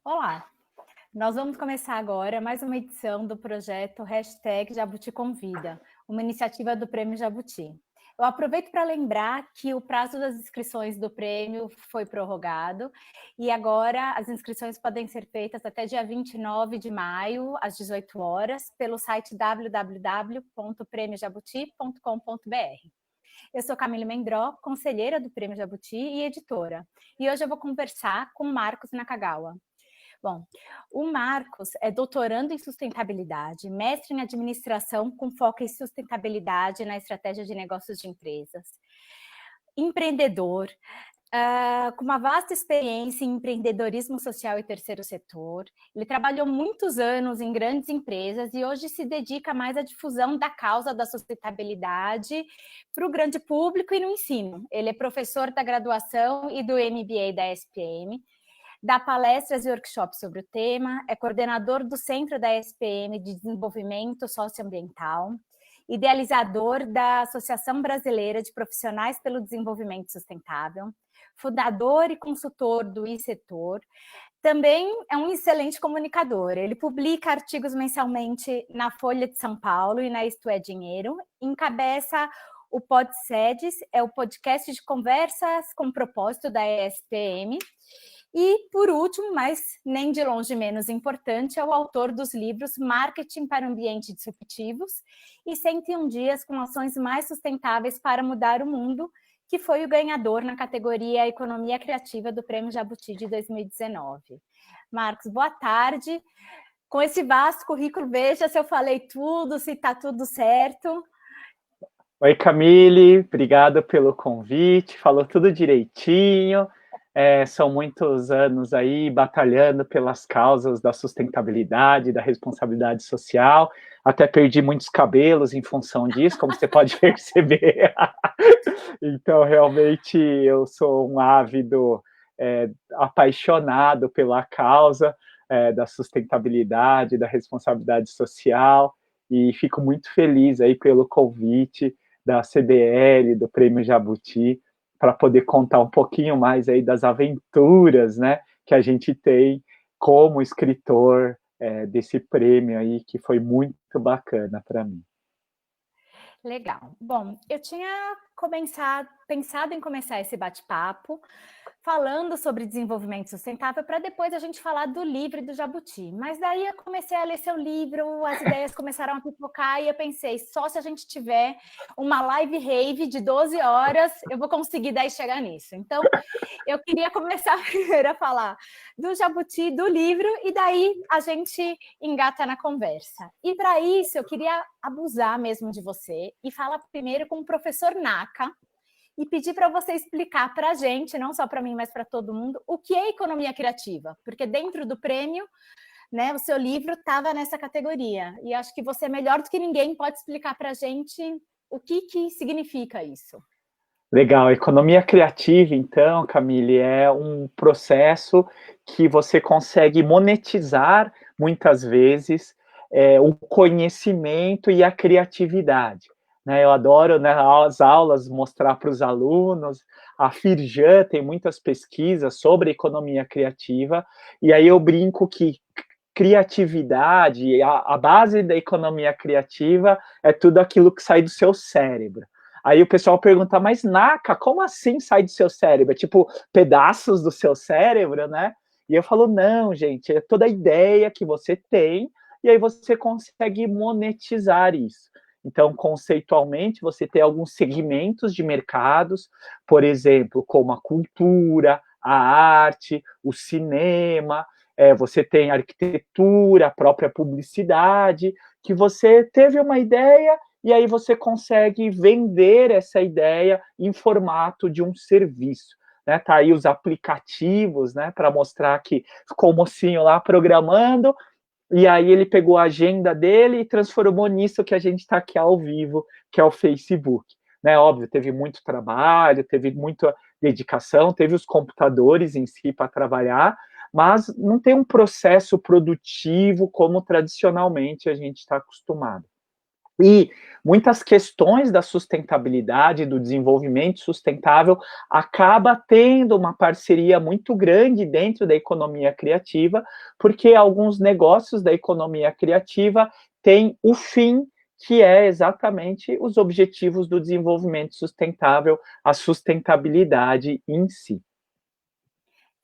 Olá, nós vamos começar agora mais uma edição do projeto Jabuti Convida, uma iniciativa do Prêmio Jabuti. Eu aproveito para lembrar que o prazo das inscrições do prêmio foi prorrogado e agora as inscrições podem ser feitas até dia 29 de maio, às 18 horas, pelo site www.premiojabuti.com.br. Eu sou Camille Mendró, conselheira do Prêmio Jabuti e editora, e hoje eu vou conversar com Marcos Nakagawa. Bom, o Marcos é doutorando em sustentabilidade, mestre em administração com foco em sustentabilidade na estratégia de negócios de empresas, empreendedor, com uma vasta experiência em empreendedorismo social e terceiro setor. Ele trabalhou muitos anos em grandes empresas e hoje se dedica mais à difusão da causa da sustentabilidade para o grande público e no ensino. Ele é professor da graduação e do MBA da SPM, dá palestras e workshops sobre o tema, é coordenador do Centro da SPM de Desenvolvimento Socioambiental, idealizador da Associação Brasileira de Profissionais pelo Desenvolvimento Sustentável, fundador e consultor do iSetor. Também é um excelente comunicador. Ele publica artigos mensalmente na Folha de São Paulo e na Isto é Dinheiro, encabeça o PodSedes, é o podcast de conversas com propósito da ESPM. E, por último, mas nem de longe menos importante, é o autor dos livros Marketing para Ambientes Disruptivos e 101 Dias com Ações Mais Sustentáveis para Mudar o Mundo, que foi o ganhador na categoria Economia Criativa do Prêmio Jabuti de 2019. Marcos, boa tarde. Com esse vasto currículo, veja se eu falei tudo, se está tudo certo. Oi, Camille, obrigado pelo convite, falou tudo direitinho. São muitos anos aí batalhando pelas causas da sustentabilidade, da responsabilidade social. Até perdi muitos cabelos em função disso, como você pode perceber. Então, realmente, eu sou um ávido apaixonado pela causa da sustentabilidade, da responsabilidade social, e fico muito feliz aí pelo convite da CBL, do Prêmio Jabuti, para poder contar um pouquinho mais aí das aventuras, né, que a gente tem como escritor desse prêmio aí, que foi muito bacana para mim. Legal. Bom, eu tinha pensado em começar esse bate-papo falando sobre desenvolvimento sustentável para depois a gente falar do livro do Jabuti. Mas daí eu comecei a ler seu livro, as ideias começaram a pipocar e eu pensei, só se a gente tiver uma live rave de 12 horas, eu vou conseguir daí chegar nisso. Então, eu queria começar primeiro a falar do Jabuti, do livro, e daí a gente engata na conversa. E para isso, eu queria abusar mesmo de você e falar primeiro com o professor Naka, e pedir para você explicar para a gente, não só para mim, mas para todo mundo, o que é economia criativa, porque dentro do prêmio, né, o seu livro estava nessa categoria, e acho que você, melhor do que ninguém, pode explicar para a gente o que significa isso. Legal, economia criativa, então, Camille, é um processo que você consegue monetizar, muitas vezes, o conhecimento e a criatividade. Né? Eu adoro, né, as aulas mostrar para os alunos, a Firjan tem muitas pesquisas sobre economia criativa, e aí eu brinco que criatividade, a base da economia criativa é tudo aquilo que sai do seu cérebro. Aí o pessoal pergunta, mas Naka, como assim sai do seu cérebro? É tipo pedaços do seu cérebro, né? E eu falo, não, gente, é toda a ideia que você tem, e aí você consegue monetizar isso. Então, conceitualmente, você tem alguns segmentos de mercados, por exemplo, como a cultura, a arte, o cinema, você tem a arquitetura, a própria publicidade, que você teve uma ideia e aí você consegue vender essa ideia em formato de um serviço. Né? Tá aí os aplicativos, né, para mostrar que ficou o mocinho lá programando, e aí ele pegou a agenda dele e transformou nisso que a gente está aqui ao vivo, que é o Facebook. Né? Óbvio, teve muito trabalho, teve muita dedicação, teve os computadores em si para trabalhar, mas não tem um processo produtivo como tradicionalmente a gente está acostumado. E muitas questões da sustentabilidade, do desenvolvimento sustentável, acaba tendo uma parceria muito grande dentro da economia criativa, porque alguns negócios da economia criativa têm o fim, que é exatamente os objetivos do desenvolvimento sustentável, a sustentabilidade em si.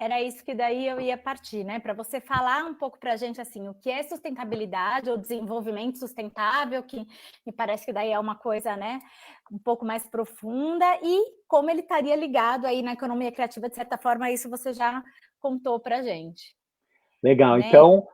Era isso que daí eu ia partir, né? Para você falar um pouco para a gente assim, o que é sustentabilidade ou desenvolvimento sustentável, que me parece que daí é uma coisa, né, um pouco mais profunda, e como ele estaria ligado aí na economia criativa, de certa forma, isso você já contou para a gente, Legal, né? então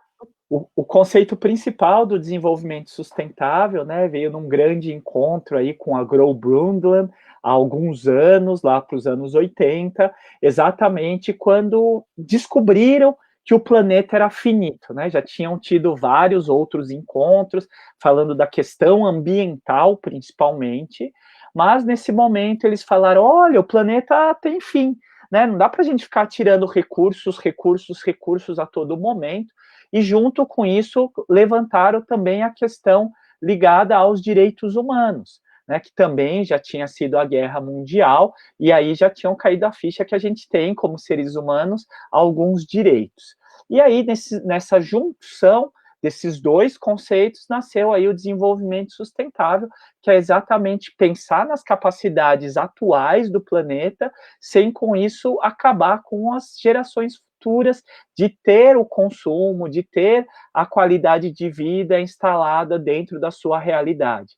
o conceito principal do desenvolvimento sustentável, né, veio num grande encontro aí com a Gro Brundtland há alguns anos, lá para os anos 80, exatamente quando descobriram que o planeta era finito, né? Já tinham tido vários outros encontros falando da questão ambiental, principalmente, mas nesse momento eles falaram: olha, o planeta tem fim, né? Não dá para a gente ficar tirando recursos, recursos, recursos a todo momento. E junto com isso levantaram também a questão ligada aos direitos humanos, né, que também já tinha sido a guerra mundial, e aí já tinham caído a ficha que a gente tem, como seres humanos, alguns direitos. E aí, nessa junção desses dois conceitos, nasceu aí o desenvolvimento sustentável, que é exatamente pensar nas capacidades atuais do planeta, sem com isso acabar com as gerações futuras, de ter o consumo, de ter a qualidade de vida instalada dentro da sua realidade.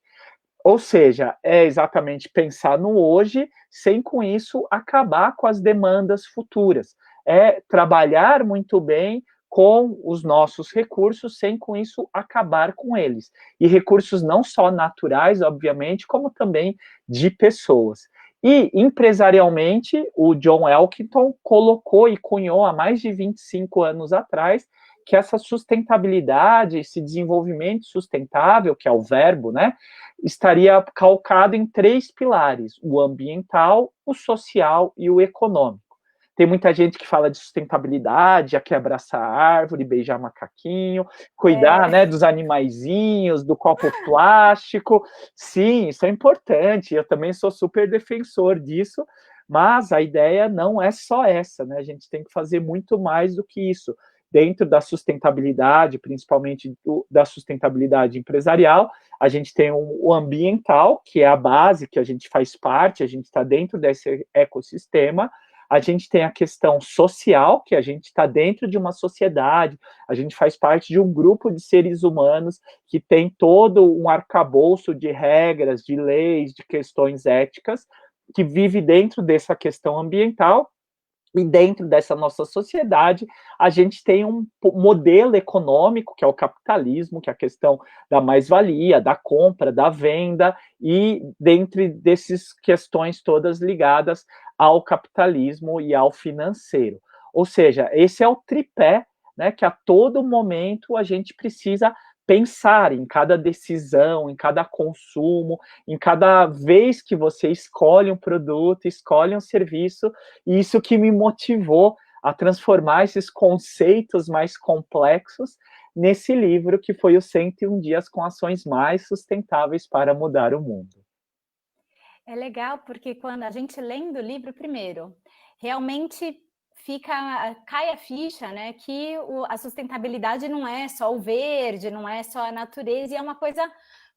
Ou seja, é exatamente pensar no hoje, sem com isso acabar com as demandas futuras. É trabalhar muito bem com os nossos recursos, sem com isso acabar com eles. E recursos não só naturais, obviamente, como também de pessoas. E empresarialmente, o John Elkington colocou e cunhou há mais de 25 anos atrás que essa sustentabilidade, esse desenvolvimento sustentável, que é o verbo, né, estaria calcado em três pilares: o ambiental, o social e o econômico. Tem muita gente que fala de sustentabilidade, já quer abraçar a árvore, beijar macaquinho, cuidar, né, dos animaizinhos, do copo plástico. Sim, isso é importante. Eu também sou super defensor disso, mas a ideia não é só essa, né? A gente tem que fazer muito mais do que isso. Dentro da sustentabilidade, principalmente da sustentabilidade empresarial, a gente tem o ambiental, que é a base, que a gente faz parte, a gente está dentro desse ecossistema. A gente tem a questão social, que a gente está dentro de uma sociedade, a gente faz parte de um grupo de seres humanos que tem todo um arcabouço de regras, de leis, de questões éticas, que vive dentro dessa questão ambiental. E dentro dessa nossa sociedade, a gente tem um modelo econômico, que é o capitalismo, que é a questão da mais-valia, da compra, da venda, e dentre dessas questões todas ligadas ao capitalismo e ao financeiro. Ou seja, esse é o tripé, né, que a todo momento a gente precisa pensar em cada decisão, em cada consumo, em cada vez que você escolhe um produto, escolhe um serviço, e isso que me motivou a transformar esses conceitos mais complexos nesse livro que foi os 101 Dias com Ações Mais Sustentáveis para Mudar o Mundo. É legal porque quando a gente lendo o livro primeiro, realmente cai a ficha, né, que a sustentabilidade não é só o verde, não é só a natureza, e é uma coisa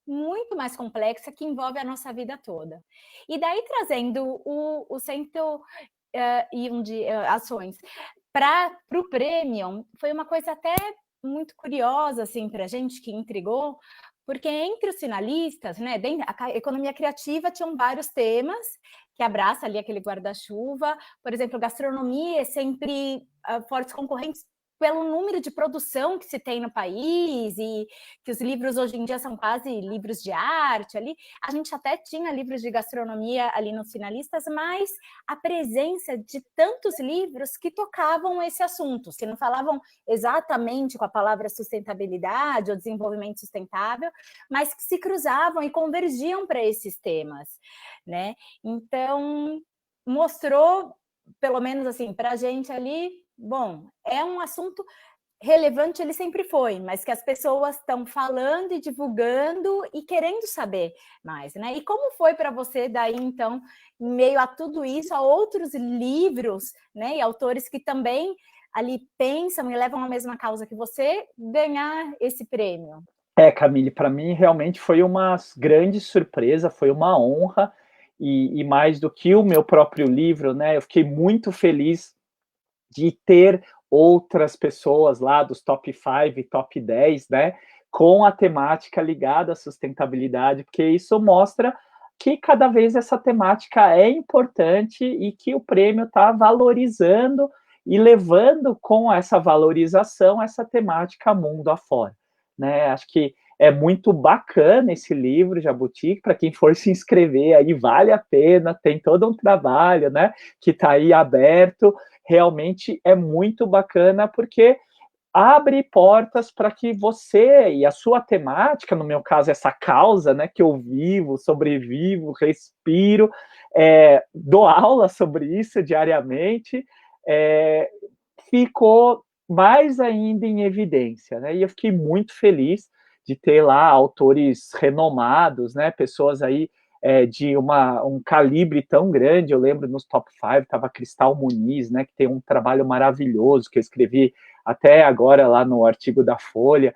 muito mais complexa que envolve a nossa vida toda. E daí trazendo o 101 ações para o Premium, foi uma coisa até muito curiosa assim para a gente, que intrigou, porque entre os finalistas, né, a economia criativa tinham vários temas que abraça ali aquele guarda-chuva. Por exemplo, gastronomia é sempre fortes concorrentes pelo número de produção que se tem no país, e que os livros hoje em dia são quase livros de arte ali. A gente até tinha livros de gastronomia ali nos finalistas, mas a presença de tantos livros que tocavam esse assunto, que não falavam exatamente com a palavra sustentabilidade ou desenvolvimento sustentável, mas que se cruzavam e convergiam para esses temas, né? Então, mostrou, pelo menos assim, para a gente ali, bom, é um assunto relevante ele sempre foi, mas que as pessoas estão falando e divulgando e querendo saber mais, né? E como foi para você daí, então, em meio a tudo isso, a outros livros, né, e autores que também ali pensam e levam a mesma causa que você, ganhar esse prêmio? Camille, para mim realmente foi uma grande surpresa, foi uma honra, e mais do que o meu próprio livro, né, eu fiquei muito feliz de ter outras pessoas lá dos top 5 e top 10, né, com a temática ligada à sustentabilidade, porque isso mostra que cada vez essa temática é importante e que o prêmio está valorizando e levando com essa valorização essa temática mundo afora, né? Acho que é muito bacana esse livro, Jabuti, para quem for se inscrever aí, vale a pena, tem todo um trabalho, né, que está aí aberto, realmente é muito bacana, porque abre portas para que você e a sua temática, no meu caso, essa causa, né, que eu vivo, sobrevivo, respiro, dou aula sobre isso diariamente, ficou mais ainda em evidência, né? E eu fiquei muito feliz de ter lá autores renomados, né? Pessoas aí de um calibre tão grande. Eu lembro nos top 5 estava Cristal Muniz, né? Que tem um trabalho maravilhoso que eu escrevi até agora lá no artigo da Folha,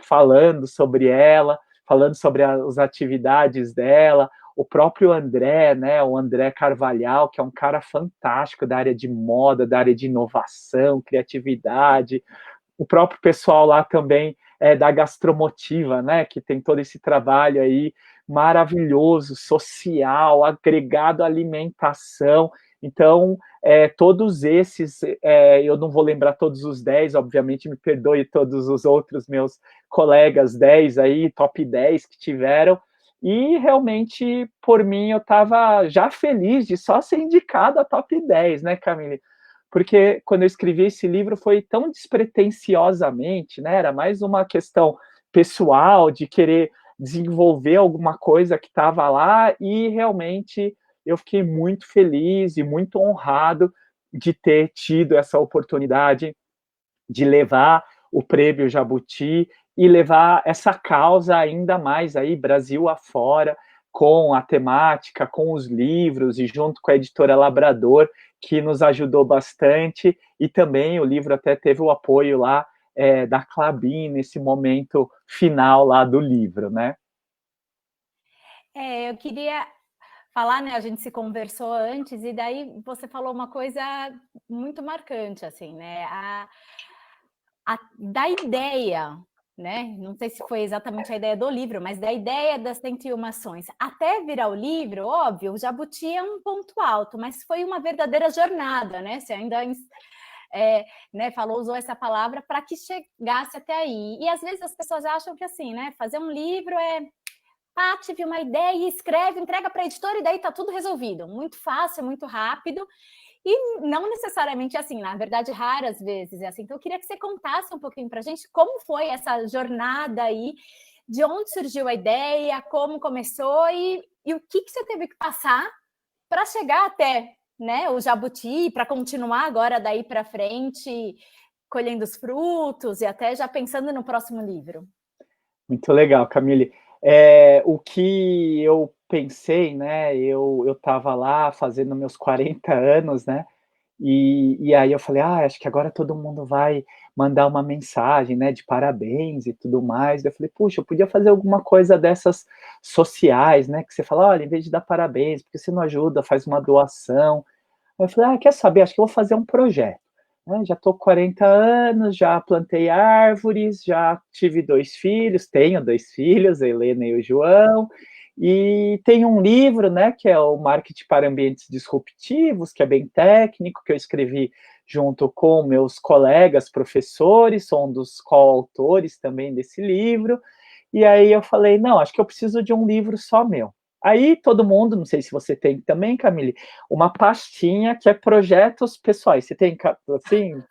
falando sobre ela, falando sobre as atividades dela. O próprio André, né, o André Carvalhal, que é um cara fantástico da área de moda, da área de inovação, criatividade. O próprio pessoal lá também da Gastromotiva, né, que tem todo esse trabalho aí maravilhoso, social, agregado à alimentação. Então, todos esses, eu não vou lembrar todos os 10, obviamente, me perdoe todos os outros meus colegas 10 aí, top 10 que tiveram, e realmente, por mim, eu estava já feliz de só ser indicado a top 10, né, Camille? Porque quando eu escrevi esse livro foi tão despretensiosamente, né? Era mais uma questão pessoal de querer desenvolver alguma coisa que estava lá, e realmente eu fiquei muito feliz e muito honrado de ter tido essa oportunidade de levar o prêmio Jabuti e levar essa causa ainda mais aí Brasil afora, com a temática, com os livros e junto com a editora Labrador, que nos ajudou bastante, e também o livro até teve o apoio lá da Klabin nesse momento final lá do livro, né? Eu queria falar, né, a gente se conversou antes, e daí você falou uma coisa muito marcante, assim, né, da ideia, né, não sei se foi exatamente a ideia do livro, mas da ideia das 101 ações, até virar o livro, óbvio, o Jabuti é um ponto alto, mas foi uma verdadeira jornada, né, você ainda né, usou essa palavra para que chegasse até aí, e às vezes as pessoas acham que assim, né, fazer um livro tive uma ideia, escreve, entrega para a editora e daí está tudo resolvido. Muito fácil, muito rápido. E não necessariamente assim, na verdade, raras vezes é assim. Então, eu queria que você contasse um pouquinho para a gente como foi essa jornada aí, de onde surgiu a ideia, como começou e o que você teve que passar para chegar até, né, o Jabuti, para continuar agora daí para frente, colhendo os frutos e até já pensando no próximo livro. Muito legal, Camille. O que eu pensei, né? Eu estava lá fazendo meus 40 anos, né? E aí eu falei, acho que agora todo mundo vai mandar uma mensagem, né, de parabéns e tudo mais. Eu falei, puxa, eu podia fazer alguma coisa dessas sociais, né, que você fala, olha, em vez de dar parabéns, porque você não ajuda, faz uma doação. Aí eu falei, quer saber, acho que eu vou fazer um projeto. Né? Já estou com 40 anos, já plantei árvores, já tive 2 filhos, tenho 2 filhos, a Helena e o João, e tem um livro, né, que é o Marketing para Ambientes Disruptivos, que é bem técnico, que eu escrevi junto com meus colegas professores, sou um dos coautores também desse livro, e aí eu falei, não, acho que eu preciso de um livro só meu. Aí todo mundo, não sei se você tem também, Camille, uma pastinha que é projetos pessoais. Você tem assim?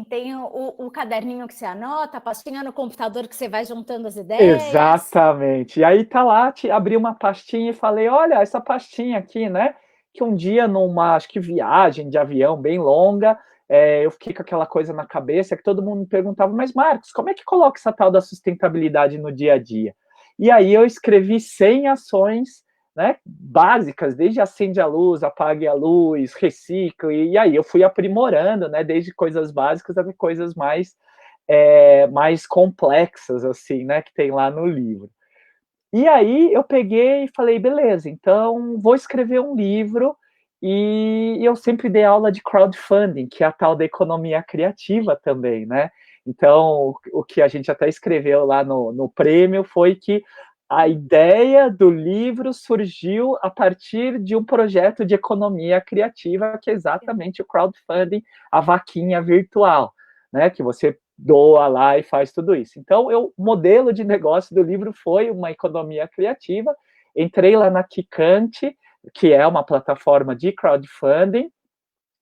Tem o caderninho que você anota, a pastinha no computador que você vai juntando as ideias. Exatamente. E aí tá lá, abri uma pastinha e falei, olha, essa pastinha aqui, né? Que um dia numa, acho que viagem de avião bem longa, eu fiquei com aquela coisa na cabeça que todo mundo me perguntava, mas Marcos, como é que coloca essa tal da sustentabilidade no dia a dia? E aí eu escrevi 100 ações, né, básicas, desde acende a luz, apague a luz, recicle, e aí eu fui aprimorando, né, desde coisas básicas até coisas mais complexas, assim, né, que tem lá no livro. E aí eu peguei e falei, beleza, então vou escrever um livro, e eu sempre dei aula de crowdfunding, que é a tal da economia criativa também, né? Então, o que a gente até escreveu lá no prêmio foi que a ideia do livro surgiu a partir de um projeto de economia criativa, que é exatamente o crowdfunding, a vaquinha virtual, né? Que você doa lá e faz tudo isso. Então, o modelo de negócio do livro foi uma economia criativa. Entrei lá na Kikante, que é uma plataforma de crowdfunding,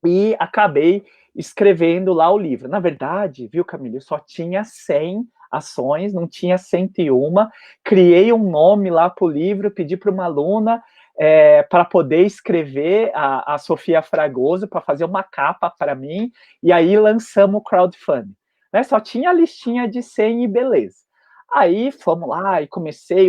e acabei escrevendo lá o livro. Na verdade, viu, Camila, eu só tinha 100 ações, não tinha 101. Criei um nome lá para o livro, pedi para uma aluna para poder escrever, a Sofia Fragoso, para fazer uma capa para mim, e aí lançamos o crowdfunding. Né? Só tinha a listinha de 100 e beleza. Aí fomos lá e comecei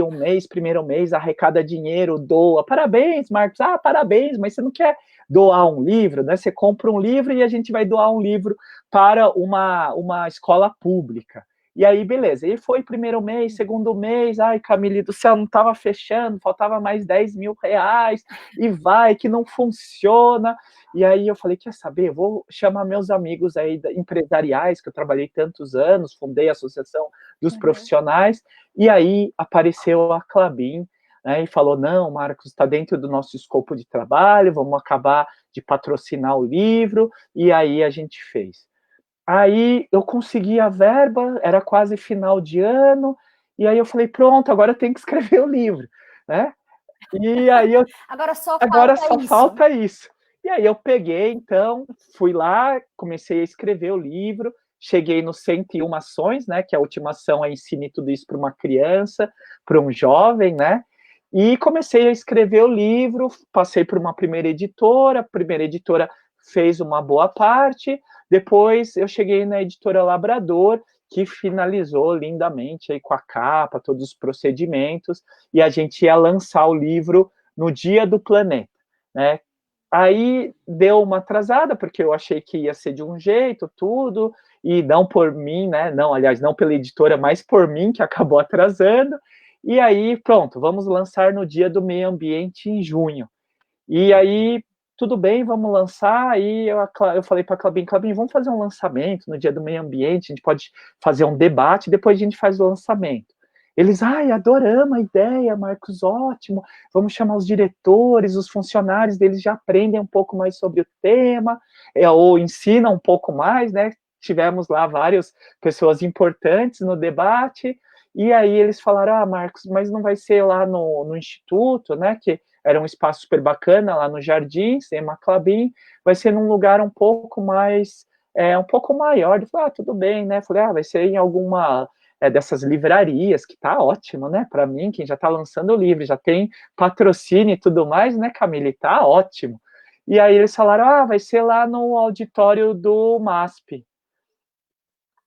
primeiro mês, arrecada dinheiro, doa. Parabéns, Marcos. Ah, parabéns, mas você não quer doar um livro, né? Você compra um livro e a gente vai doar um livro para uma escola pública. E aí, beleza. E foi primeiro mês, segundo mês, ai, Camille do céu, não estava fechando, faltava mais 10 mil reais, e vai, que não funciona. E aí eu falei, quer saber, eu vou chamar meus amigos aí empresariais, que eu trabalhei tantos anos, fundei a Associação dos Profissionais, e aí apareceu a Klabin, né, e falou, não, Marcos, está dentro do nosso escopo de trabalho, vamos acabar de patrocinar o livro, e aí a gente fez. Aí eu consegui a verba, era quase final de ano, e aí eu falei, pronto, agora eu tenho que escrever o livro, né? E aí Agora só falta isso. E aí eu peguei, então, fui lá, comecei a escrever o livro, cheguei nos 101 ações, né, que a última ação é ensine tudo isso para uma criança, para um jovem, né, e comecei a escrever o livro, passei por uma primeira editora, a primeira editora fez uma boa parte, depois eu cheguei na editora Labrador, que finalizou lindamente aí com a capa, todos os procedimentos, e a gente ia lançar o livro no Dia do Planeta, né? Aí deu uma atrasada, porque eu achei que ia ser de um jeito, tudo, e não por mim, né? Não, aliás, não pela editora, mas por mim, que acabou atrasando. E aí, pronto, vamos lançar no Dia do Meio Ambiente em junho. E aí, tudo bem, vamos lançar. Aí eu falei para a Clabin, vamos fazer um lançamento no Dia do Meio Ambiente, a gente pode fazer um debate, depois a gente faz o lançamento. Eles, adoramos a ideia, Marcos, ótimo, vamos chamar os diretores, os funcionários deles já aprendem um pouco mais sobre o tema, ou ensinam um pouco mais, né? Tivemos lá várias pessoas importantes no debate, e aí eles falaram, Marcos, mas não vai ser lá no Instituto, né, que era um espaço super bacana, lá no Jardim, Sema Clabin, vai ser num lugar um pouco mais, um pouco maior. Eu falei, tudo bem, né, falei, vai ser em alguma dessas livrarias, que tá ótimo, né, para mim, quem já tá lançando o livro, já tem patrocínio e tudo mais, né, Camille, tá ótimo. E aí eles falaram, vai ser lá no auditório do MASP.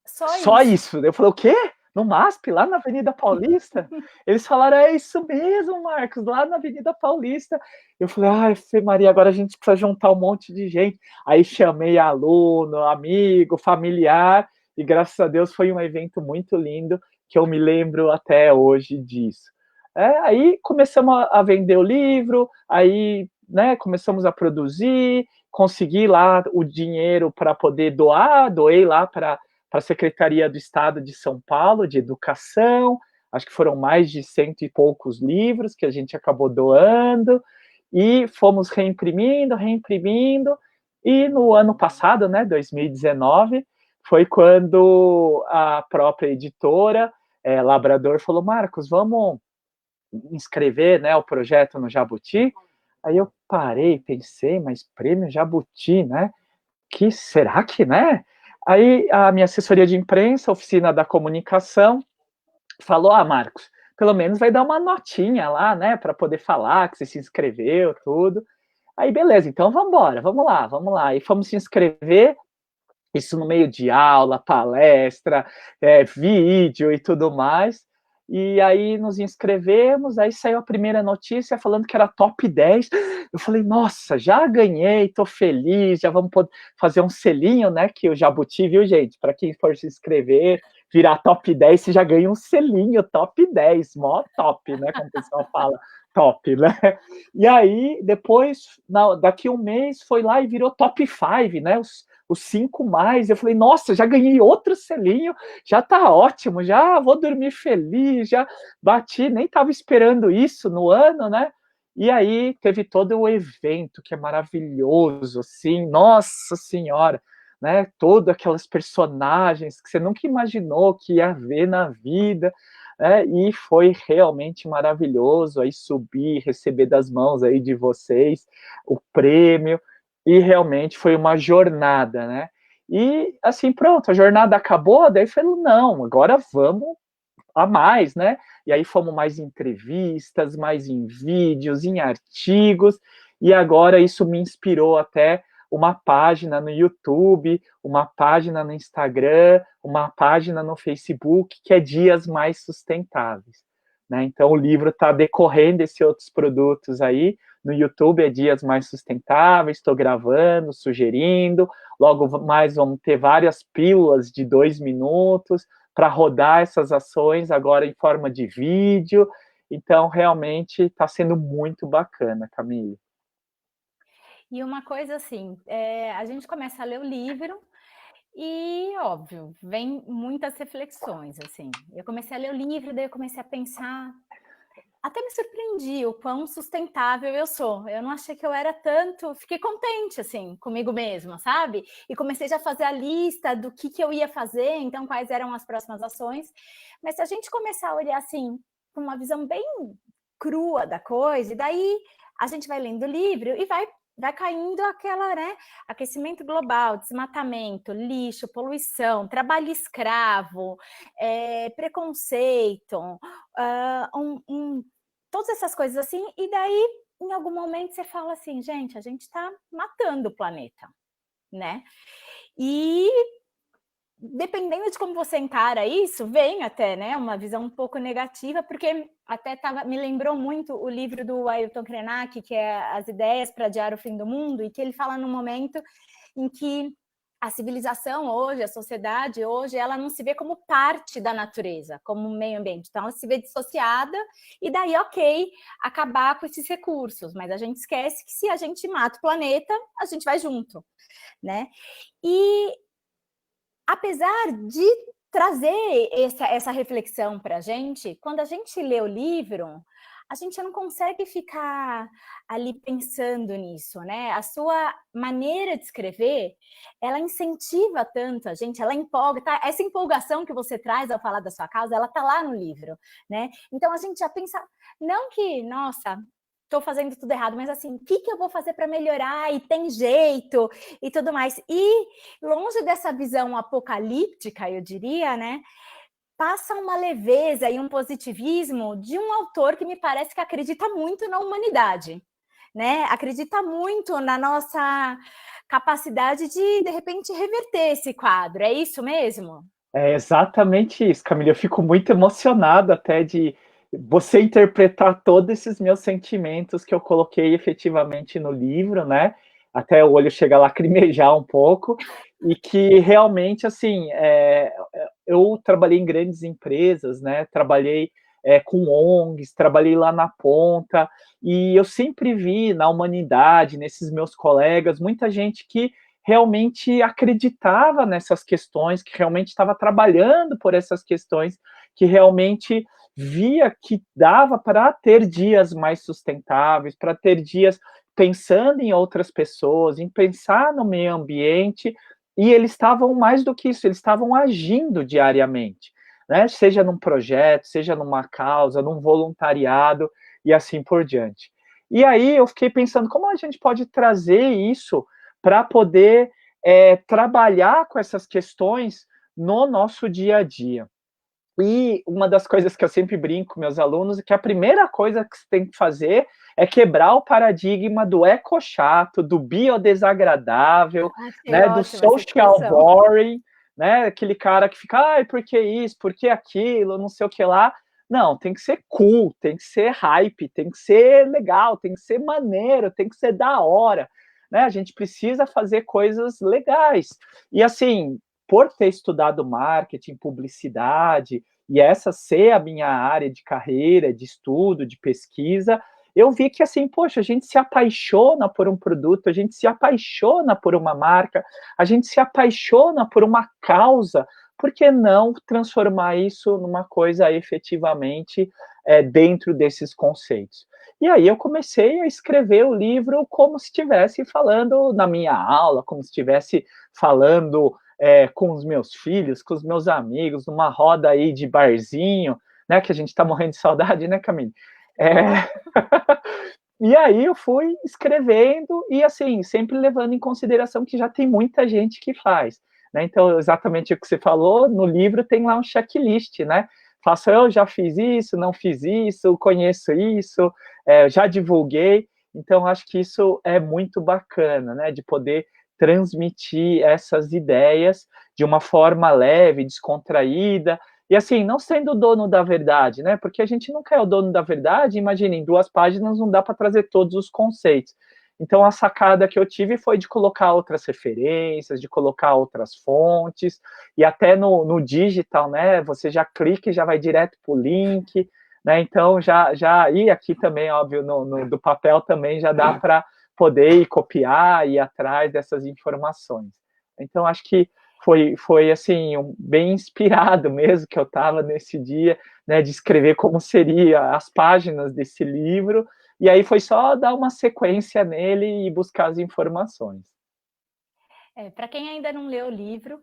Só isso. Eu falei, o quê? No MASP, lá na Avenida Paulista? Eles falaram, é isso mesmo, Marcos, lá na Avenida Paulista. Eu falei, Fê Maria, agora a gente precisa juntar um monte de gente. Aí chamei aluno, amigo, familiar, e graças a Deus foi um evento muito lindo, que eu me lembro até hoje disso. Aí começamos a vender o livro, aí, né, começamos a produzir, consegui lá o dinheiro para poder doei lá para a Secretaria do Estado de São Paulo, de Educação, acho que foram mais de 100 e poucos livros que a gente acabou doando, e fomos reimprimindo, e no ano passado, né, 2019, foi quando a própria editora, Labrador, falou, Marcos, vamos inscrever, né, o projeto no Jabuti? Aí eu parei, pensei, mas prêmio Jabuti, né? Será que, né? Aí a minha assessoria de imprensa, oficina da comunicação, falou, Marcos, pelo menos vai dar uma notinha lá, né, para poder falar que você se inscreveu, tudo. Aí, beleza, então vamos lá. E fomos se inscrever, isso no meio de aula, palestra, vídeo e tudo mais. E aí nos inscrevemos, aí saiu a primeira notícia falando que era top 10. Eu falei, nossa, já ganhei, tô feliz, já vamos poder fazer um selinho, né? Que o Jabuti, viu, gente? Para quem for se inscrever, virar top 10, você já ganha um selinho, top 10, mó top, né? Como o pessoal fala, top, né? E aí, depois, daqui um mês, foi lá e virou top 5, né? Os 5 mais. Eu falei, nossa, já ganhei outro selinho, já tá ótimo, já vou dormir feliz, já bati, nem estava esperando isso no ano, né? E aí teve todo o evento que é maravilhoso, assim, nossa senhora, né? Todas aquelas personagens que você nunca imaginou que ia ver na vida, né? E foi realmente maravilhoso aí subir, receber das mãos aí de vocês o prêmio, e realmente foi uma jornada, né? E assim, pronto, a jornada acabou, daí falou, não, agora vamos a mais, né? E aí fomos mais em entrevistas, mais em vídeos, em artigos, e agora isso me inspirou até uma página no YouTube, uma página no Instagram, uma página no Facebook, que é Dias Mais Sustentáveis, né? Então o livro está decorrendo desses outros produtos aí. No YouTube é Dias Mais Sustentáveis, estou gravando, sugerindo, logo mais vamos ter várias pílulas de 2 minutos, para rodar essas ações agora em forma de vídeo. Então, realmente está sendo muito bacana, Camille. E uma coisa assim, a gente começa a ler o livro e, óbvio, vem muitas reflexões, assim. Eu comecei a ler o livro, daí eu comecei a pensar, até me surpreendi o quão sustentável eu sou. Eu não achei que eu era tanto, fiquei contente, assim, comigo mesma, sabe? E comecei já a fazer a lista do que eu ia fazer, então quais eram as próximas ações. Mas se a gente começar a olhar, assim, com uma visão bem crua da coisa, e daí a gente vai lendo o livro e vai caindo aquela, né, aquecimento global, desmatamento, lixo, poluição, trabalho escravo, preconceito, todas essas coisas assim, e daí, em algum momento, você fala assim, gente, a gente está matando o planeta, né? E dependendo de como você encara isso, vem até, né, uma visão um pouco negativa, porque até me lembrou muito o livro do Ayrton Krenak, que é As Ideias para Adiar o Fim do Mundo, e que ele fala num momento em que a civilização hoje, a sociedade hoje, ela não se vê como parte da natureza, como meio ambiente. Então, ela se vê dissociada e daí, ok, acabar com esses recursos. Mas a gente esquece que se a gente mata o planeta, a gente vai junto, né? E apesar de trazer essa reflexão para a gente, quando a gente lê o livro, a gente não consegue ficar ali pensando nisso, né? A sua maneira de escrever, ela incentiva tanto a gente, ela empolga, tá? Essa empolgação que você traz ao falar da sua causa, ela tá lá no livro, né? Então a gente já pensa, não que, nossa, estou fazendo tudo errado, mas assim, o que eu vou fazer para melhorar? E tem jeito e tudo mais. E longe dessa visão apocalíptica, eu diria, né? Passa uma leveza e um positivismo de um autor que me parece que acredita muito na humanidade, né? Acredita muito na nossa capacidade de repente, reverter esse quadro. É isso mesmo? É exatamente isso, Camila. Eu fico muito emocionado até de você interpretar todos esses meus sentimentos que eu coloquei efetivamente no livro, né? Até o olho chega a lacrimejar um pouco, e que realmente, assim, eu trabalhei em grandes empresas, né? Trabalhei com ONGs, trabalhei lá na ponta, e eu sempre vi na humanidade, nesses meus colegas, muita gente que realmente acreditava nessas questões, que realmente estava trabalhando por essas questões, que realmente via que dava para ter dias mais sustentáveis, para ter dias pensando em outras pessoas, em pensar no meio ambiente, e eles estavam mais do que isso, eles estavam agindo diariamente, né? Seja num projeto, seja numa causa, num voluntariado e assim por diante. E aí eu fiquei pensando como a gente pode trazer isso para poder trabalhar com essas questões no nosso dia a dia. E uma das coisas que eu sempre brinco com meus alunos é que a primeira coisa que você tem que fazer é quebrar o paradigma do eco-chato, do biodesagradável, Achei né, do ótima essa social expressão. boring, né, aquele cara que fica, ai, por que isso, por que aquilo, não sei o que lá. Não, tem que ser cool, tem que ser hype, tem que ser legal, tem que ser maneiro, tem que ser da hora, né? A gente precisa fazer coisas legais. E assim, por ter estudado marketing, publicidade, e essa ser a minha área de carreira, de estudo, de pesquisa, eu vi que assim, poxa, a gente se apaixona por um produto, a gente se apaixona por uma marca, a gente se apaixona por uma causa, por que não transformar isso numa coisa efetivamente dentro desses conceitos? E aí eu comecei a escrever o livro como se estivesse falando na minha aula, como se estivesse falando com os meus filhos, com os meus amigos, numa roda aí de barzinho, né, que a gente está morrendo de saudade, né, Camille? Oh. E aí eu fui escrevendo e, assim, sempre levando em consideração que já tem muita gente que faz, né? Então, exatamente o que você falou, no livro tem lá um checklist, né? Faço eu já fiz isso, não fiz isso, conheço isso, já divulguei. Então, acho que isso é muito bacana, né? De poder transmitir essas ideias de uma forma leve, descontraída, e assim, não sendo o dono da verdade, né? Porque a gente nunca é o dono da verdade, imagina, em 2 páginas não dá para trazer todos os conceitos. Então, a sacada que eu tive foi de colocar outras referências, de colocar outras fontes, e até no digital, né? Você já clica e já vai direto para o link, né? Então, e aqui também, óbvio, do papel também já dá para poder ir copiar e ir atrás dessas informações. Então, acho que foi assim, bem inspirado mesmo que eu estava nesse dia, né, de escrever como seria as páginas desse livro, e aí foi só dar uma sequência nele e buscar as informações. Para quem ainda não leu o livro,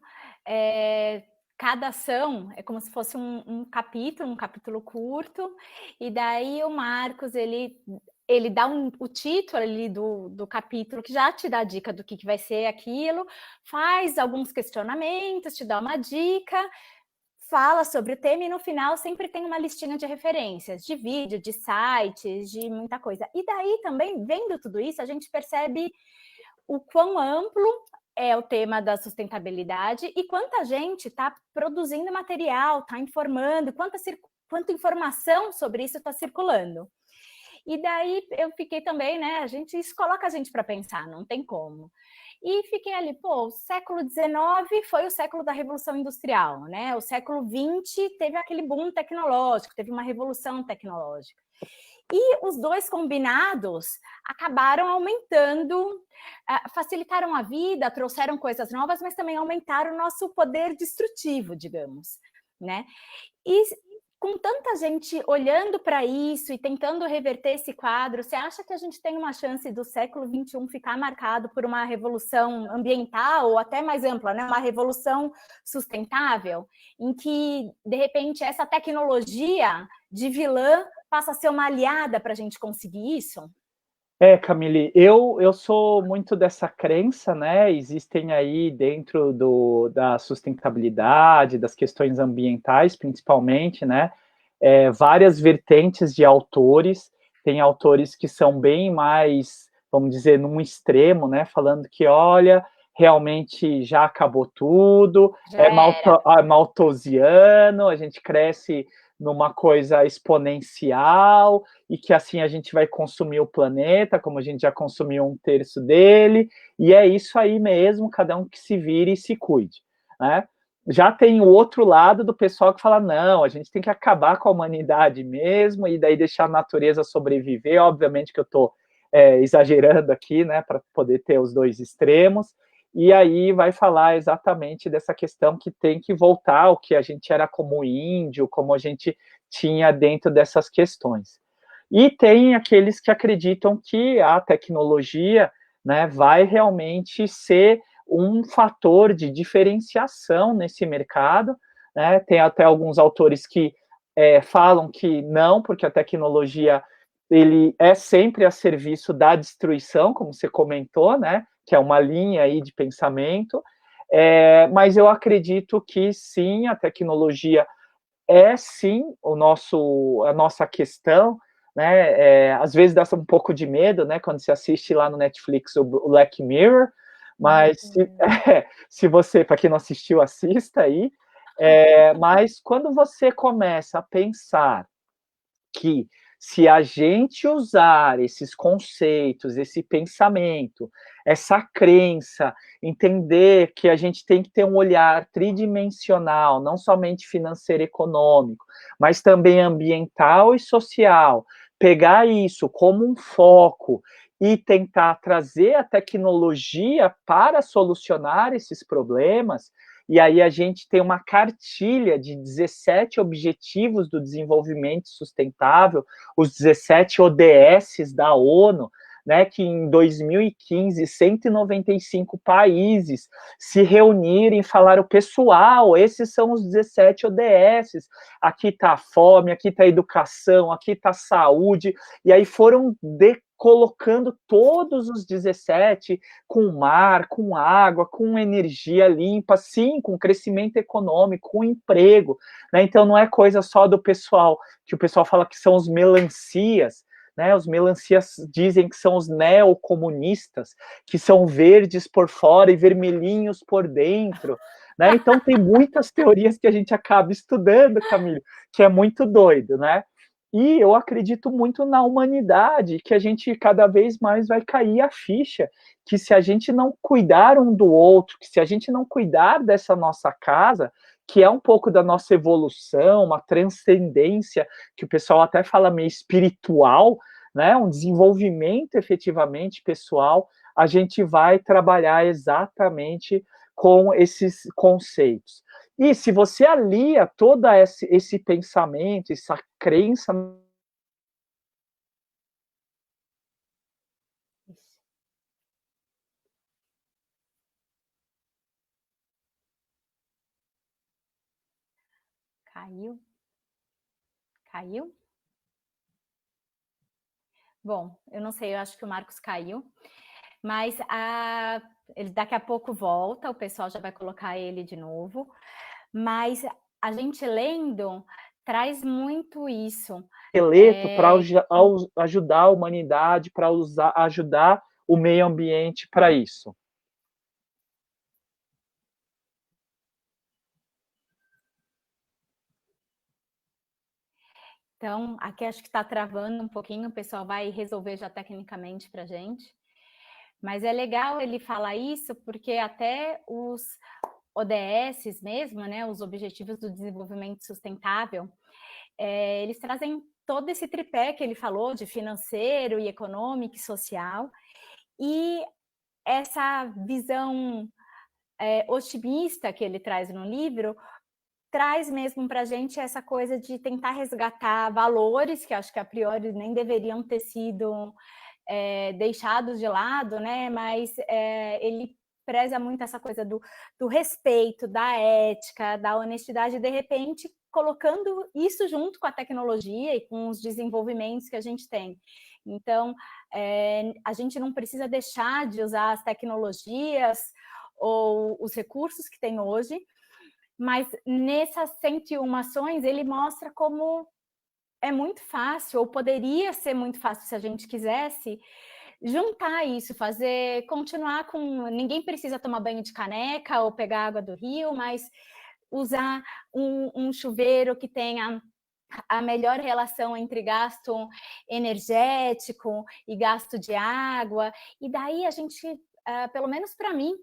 cada ação é como se fosse um capítulo curto, e daí o Marcos, ele dá o título ali do capítulo, que já te dá a dica do que vai ser aquilo, faz alguns questionamentos, te dá uma dica, fala sobre o tema e no final sempre tem uma listinha de referências, de vídeo, de sites, de muita coisa. E daí também, vendo tudo isso, a gente percebe o quão amplo é o tema da sustentabilidade e quanta gente está produzindo material, está informando, quanta informação sobre isso está circulando. E daí eu fiquei também, né? Isso coloca a gente para pensar, não tem como. E fiquei ali, pô, o século XIX foi o século da Revolução Industrial, né? O século XX teve aquele boom tecnológico, teve uma revolução tecnológica. E os dois combinados acabaram aumentando, facilitaram a vida, trouxeram coisas novas, mas também aumentaram o nosso poder destrutivo, digamos, né? E com tanta gente olhando para isso e tentando reverter esse quadro, você acha que a gente tem uma chance do século XXI ficar marcado por uma revolução ambiental ou até mais ampla, né? Uma revolução sustentável, em que, de repente, essa tecnologia de vilã passa a ser uma aliada para a gente conseguir isso? Camille, eu sou muito dessa crença, né? Existem aí dentro da sustentabilidade, das questões ambientais, principalmente, né? Várias vertentes de autores. Tem autores que são bem mais, vamos dizer, num extremo, né? Falando que, olha, realmente já acabou tudo, Já era. é malthusiano, a gente cresce numa coisa exponencial e que assim a gente vai consumir o planeta, como a gente já consumiu 1/3 dele, e é isso aí mesmo, cada um que se vire e se cuide, né? Já tem o outro lado do pessoal que fala, não, a gente tem que acabar com a humanidade mesmo, e daí deixar a natureza sobreviver, obviamente que eu estou exagerando aqui, né, para poder ter os dois extremos, e aí vai falar exatamente dessa questão que tem que voltar ao que a gente era como índio, como a gente tinha dentro dessas questões. E tem aqueles que acreditam que a tecnologia, né, vai realmente ser um fator de diferenciação nesse mercado, né? Tem até alguns autores que falam que não, porque a tecnologia ele é sempre a serviço da destruição, como você comentou, né? Que é uma linha aí de pensamento, mas eu acredito que sim, a tecnologia é sim a nossa questão, né? Às vezes dá um pouco de medo, né? Quando você assiste lá no Netflix o Black Mirror, mas se você, para quem não assistiu, assista aí. Mas quando você começa a pensar que se a gente usar esses conceitos, esse pensamento, essa crença, entender que a gente tem que ter um olhar tridimensional, não somente financeiro e econômico, mas também ambiental e social, pegar isso como um foco e tentar trazer a tecnologia para solucionar esses problemas, e aí a gente tem uma cartilha de 17 Objetivos do Desenvolvimento Sustentável, os 17 ODS da ONU, né, que em 2015, 195 países se reuniram e falaram, pessoal, esses são os 17 ODS, aqui está a fome, aqui está a educação, aqui está a saúde, e aí foram colocando todos os 17 com mar, com água, com energia limpa, sim, com crescimento econômico, com emprego, né? Então não é coisa só do pessoal, que o pessoal fala que são os melancias, né? Os melancias dizem que são os neocomunistas, que são verdes por fora e vermelhinhos por dentro, né? Então tem muitas teorias que a gente acaba estudando, Camille, que é muito doido, né? E eu acredito muito na humanidade, que a gente cada vez mais vai cair a ficha, que se a gente não cuidar um do outro, que se a gente não cuidar dessa nossa casa, que é um pouco da nossa evolução, uma transcendência, que o pessoal até fala meio espiritual, né? Um desenvolvimento efetivamente pessoal, a gente vai trabalhar exatamente com esses conceitos. E se você alia todo esse pensamento, essa crença. Caiu? Caiu? Bom, eu não sei, eu acho que o Marcos caiu, mas ele daqui a pouco volta, o pessoal já vai colocar ele de novo, mas a gente lendo traz muito isso. Esqueleto para ajudar a humanidade, para ajudar o meio ambiente para isso. Então, aqui acho que está travando um pouquinho, o pessoal vai resolver já tecnicamente para a gente. Mas é legal ele falar isso, porque até os ODS mesmo, né, os Objetivos do Desenvolvimento Sustentável, eles trazem todo esse tripé que ele falou, de financeiro e econômico e social, e essa visão otimista que ele traz no livro, traz mesmo para a gente essa coisa de tentar resgatar valores que acho que a priori nem deveriam ter sido deixados de lado, né? Mas ele preza muito essa coisa do respeito, da ética, da honestidade, de repente colocando isso junto com a tecnologia e com os desenvolvimentos que a gente tem. Então, a gente não precisa deixar de usar as tecnologias ou os recursos que tem hoje, mas nessas 101 ações ele mostra como é muito fácil, ou poderia ser muito fácil se a gente quisesse, juntar isso, continuar com... Ninguém precisa tomar banho de caneca ou pegar água do rio, mas usar um chuveiro que tenha a melhor relação entre gasto energético e gasto de água, e daí a gente, pelo menos para mim,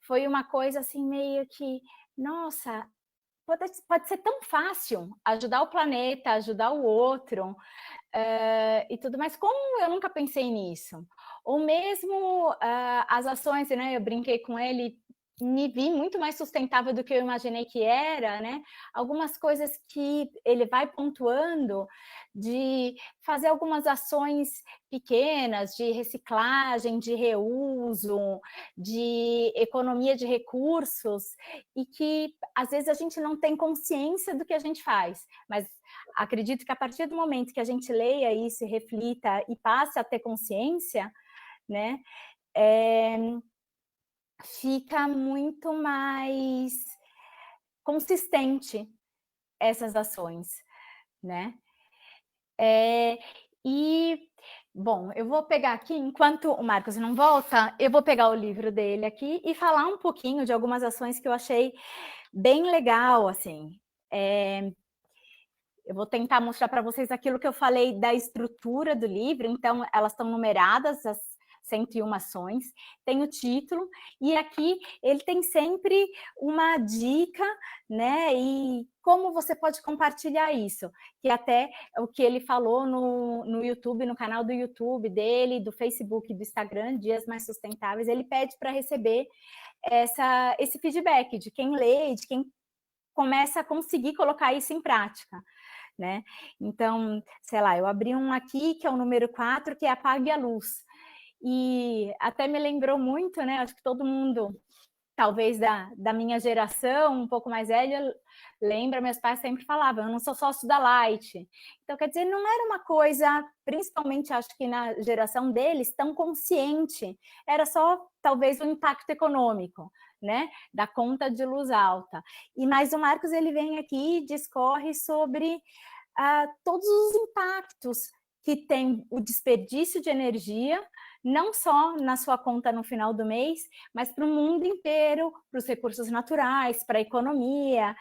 foi uma coisa assim meio que, nossa, pode ser tão fácil ajudar o planeta, ajudar o outro, e tudo mais. Como eu nunca pensei nisso? Ou mesmo as ações, né? Eu brinquei com ele, me vi muito mais sustentável do que eu imaginei que era, né? Algumas coisas que ele vai pontuando de fazer algumas ações pequenas de reciclagem, de reuso, de economia de recursos, e que às vezes a gente não tem consciência do que a gente faz, mas acredito que a partir do momento que a gente leia isso, reflita e passe a ter consciência, né, fica muito mais consistente essas ações, né? Bom, eu vou pegar aqui, enquanto o Marcos não volta, eu vou pegar o livro dele aqui e falar um pouquinho de algumas ações que eu achei bem legal, assim. Eu vou tentar mostrar para vocês aquilo que eu falei da estrutura do livro, então elas estão numeradas, as 101 ações, tem o título, e aqui ele tem sempre uma dica, né, e como você pode compartilhar isso, que até o que ele falou no YouTube, no canal do YouTube dele, do Facebook e do Instagram, Dias Mais Sustentáveis, ele pede para receber esse feedback de quem lê, de quem começa a conseguir colocar isso em prática, né? Então, sei lá, eu abri um aqui, que é o número 4, que é apague a luz. E até me lembrou muito, né? Acho que todo mundo, talvez da minha geração, um pouco mais velha, lembra, meus pais sempre falavam, eu não sou sócio da Light. Então, quer dizer, não era uma coisa, principalmente acho que na geração deles, tão consciente. Era só, talvez, o impacto econômico, né? Da conta de luz alta. E mais o Marcos, ele vem aqui e discorre sobre todos os impactos que tem o desperdício de energia, não só na sua conta no final do mês, mas para o mundo inteiro, para os recursos naturais, para a economia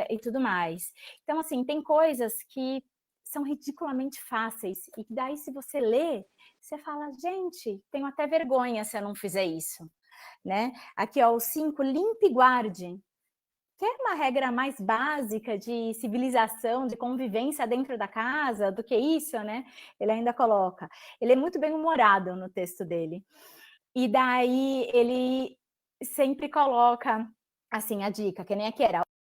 e tudo mais. Então, assim, tem coisas que são ridiculamente fáceis, e daí, se você lê, você fala, gente, tenho até vergonha se eu não fizer isso, né? Aqui, ó, o 5, limpe e guarde. Quer uma regra mais básica de civilização, de convivência dentro da casa, do que isso, né? Ele ainda coloca. Ele é muito bem humorado no texto dele. E daí ele sempre coloca, assim, a dica, que nem aqui era,